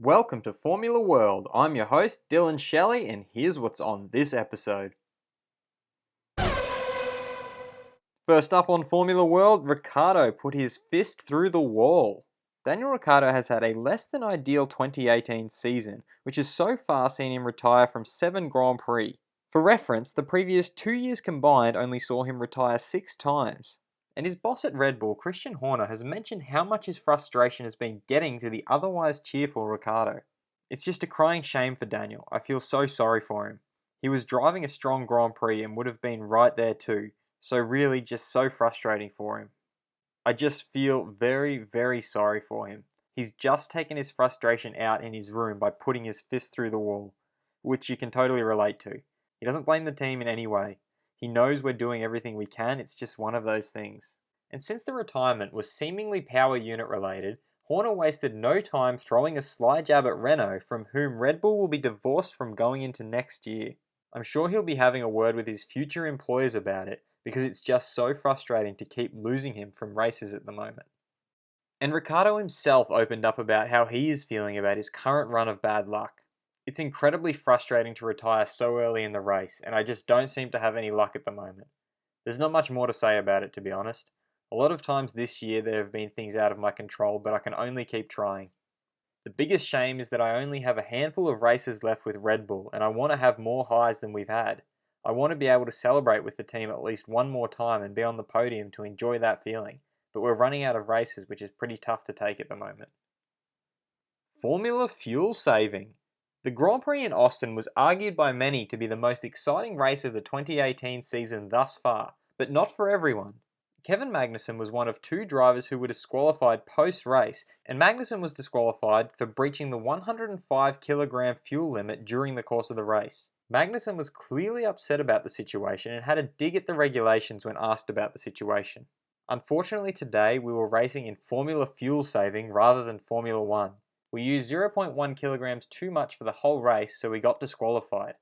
Welcome to Formula World. I'm your host, Dylan Shelley, and here's what's on this episode. First up on Formula World, Ricciardo put his fist through the wall. Daniel Ricciardo has had a less than ideal 2018 season, which has so far seen him retire from 7 Grand Prix. For reference, the previous 2 years combined only saw him retire 6 times. And his boss at Red Bull, Christian Horner, has mentioned how much his frustration has been getting to the otherwise cheerful Ricciardo. It's just a crying shame for Daniel. I feel so sorry for him. He was driving a strong Grand Prix and would have been right there too, so really just so frustrating for him. I just feel very, very sorry for him. He's just taken his frustration out in his room by putting his fist through the wall, which you can totally relate to. He doesn't blame the team in any way. He knows we're doing everything we can, it's just one of those things. And since the retirement was seemingly power unit related, Horner wasted no time throwing a sly jab at Renault, from whom Red Bull will be divorced from going into next year. I'm sure he'll be having a word with his future employers about it, because it's just so frustrating to keep losing him from races at the moment. And Ricciardo himself opened up about how he is feeling about his current run of bad luck. It's incredibly frustrating to retire so early in the race, and I just don't seem to have any luck at the moment. There's not much more to say about it, to be honest. A lot of times this year there have been things out of my control, but I can only keep trying. The biggest shame is that I only have a handful of races left with Red Bull, and I want to have more highs than we've had. I want to be able to celebrate with the team at least one more time and be on the podium to enjoy that feeling, but we're running out of races, which is pretty tough to take at the moment. Formula fuel saving. The Grand Prix in Austin was argued by many to be the most exciting race of the 2018 season thus far, but not for everyone. Kevin Magnussen was one of 2 drivers who were disqualified post-race, and Magnussen was disqualified for breaching the 105 kilogram fuel limit during the course of the race. Magnussen was clearly upset about the situation and had a dig at the regulations when asked about the situation. Unfortunately today we were racing in Formula fuel saving rather than Formula 1. We used 0.1 kilograms too much for the whole race, so we got disqualified.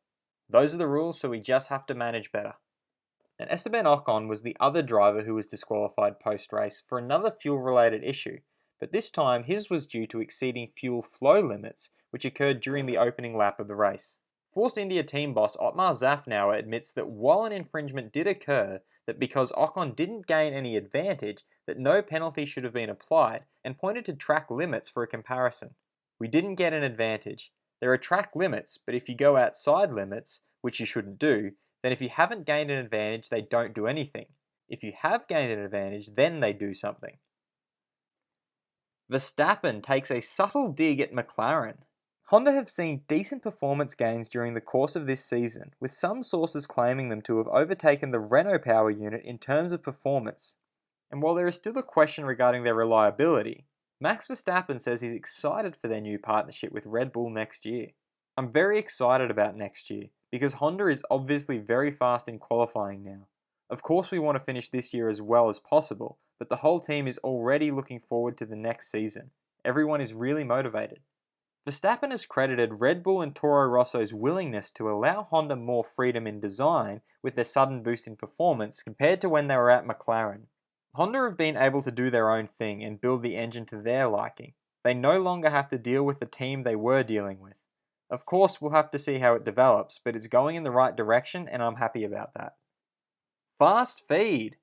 Those are the rules, so we just have to manage better. And Esteban Ocon was the other driver who was disqualified post-race for another fuel-related issue, but this time his was due to exceeding fuel flow limits, which occurred during the opening lap of the race. Force India team boss Otmar Zafnauer admits that while an infringement did occur, that because Ocon didn't gain any advantage, that no penalty should have been applied, and pointed to track limits for a comparison. We didn't get an advantage. There are track limits, but if you go outside limits, which you shouldn't do, then if you haven't gained an advantage, they don't do anything. If you have gained an advantage, then they do something. Verstappen takes a subtle dig at McLaren. Honda have seen decent performance gains during the course of this season, with some sources claiming them to have overtaken the Renault power unit in terms of performance. And while there is still a question regarding their reliability, Max Verstappen says he's excited for their new partnership with Red Bull next year. I'm very excited about next year, because Honda is obviously very fast in qualifying now. Of course we want to finish this year as well as possible, but the whole team is already looking forward to the next season. Everyone is really motivated. Verstappen has credited Red Bull and Toro Rosso's willingness to allow Honda more freedom in design with their sudden boost in performance compared to when they were at McLaren. Honda have been able to do their own thing and build the engine to their liking. They no longer have to deal with the team they were dealing with. Of course, we'll have to see how it develops, but it's going in the right direction and I'm happy about that. Fast feed.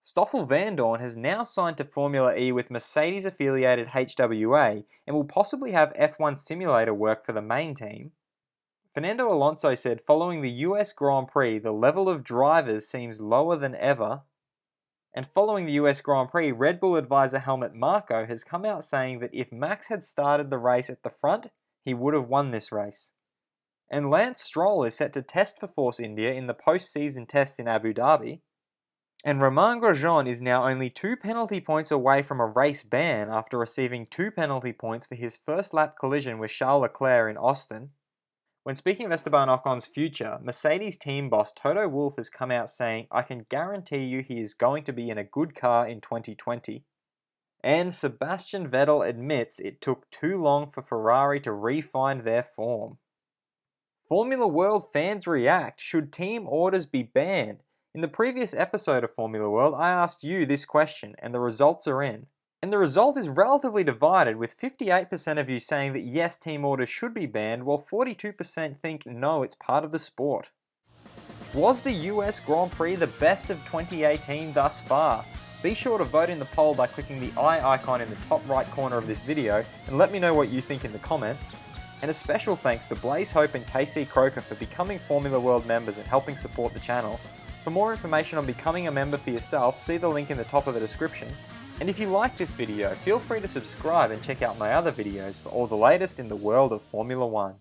Stoffel Vandoorne has now signed to Formula E with Mercedes-affiliated HWA and will possibly have F1 simulator work for the main team. Fernando Alonso said following the US Grand Prix, the level of drivers seems lower than ever. And following the US Grand Prix, Red Bull advisor Helmut Marko has come out saying that if Max had started the race at the front, he would have won this race. And Lance Stroll is set to test for Force India in the post-season test in Abu Dhabi. And Romain Grosjean is now only 2 penalty points away from a race ban after receiving 2 penalty points for his first lap collision with Charles Leclerc in Austin. When speaking of Esteban Ocon's future, Mercedes team boss Toto Wolff has come out saying, "I can guarantee you he is going to be in a good car in 2020. And Sebastian Vettel admits it took too long for Ferrari to re-find their form. Formula World fans react. Should team orders be banned? In the previous episode of Formula World, I asked you this question, and the results are in. And the result is relatively divided, with 58% of you saying that yes, team orders should be banned, while 42% think no, it's part of the sport. Was the US Grand Prix the best of 2018 thus far? Be sure to vote in the poll by clicking the eye icon in the top right corner of this video and let me know what you think in the comments. And a special thanks to Blaze Hope and KC Croker for becoming Formula World members and helping support the channel. For more information on becoming a member for yourself, see the link in the top of the description. And if you like this video, feel free to subscribe and check out my other videos for all the latest in the world of Formula 1.